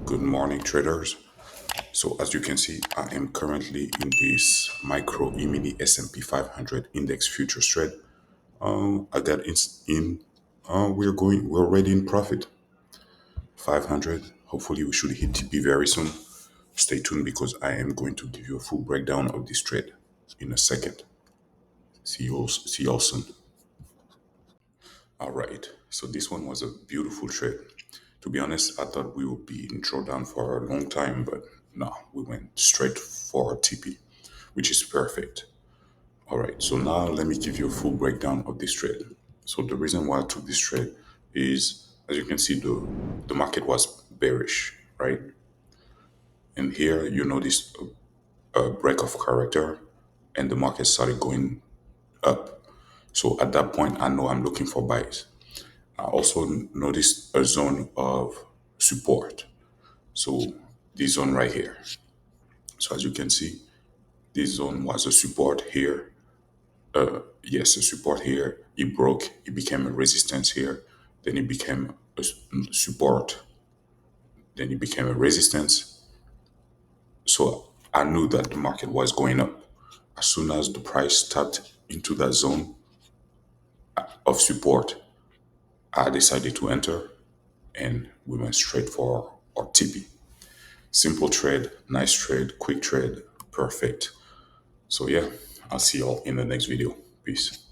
Good morning, traders. So as you can see, I am currently in this micro E-mini S&P 500 index futures trade. I got in. We're already in profit. 500. Hopefully, we should hit TP very soon. Stay tuned because I am going to give you a full breakdown of this trade in a second. See you all soon. All right. So this one was a beautiful trade. To be honest, I thought we would be in drawdown for a long time, but no, we went straight for TP, which is perfect. All right. So now let me give you a full breakdown of this trade. So the reason why I took this trade is, as you can see, the market was bearish, right? And here you notice a break of character, and the market started going up. So at that point, I know I'm looking for buys. I also noticed a zone of support. So this zone right here. So as you can see, this zone was a support here. Yes, a support here. It broke. It became a resistance here. Then it became a support. Then it became a resistance. So I knew that the market was going up. As soon as the price tapped into that zone of support, I decided to enter and we went straight for our TP. Simple trade, nice trade, quick trade, perfect. So yeah, I'll see y'all in the next video. Peace.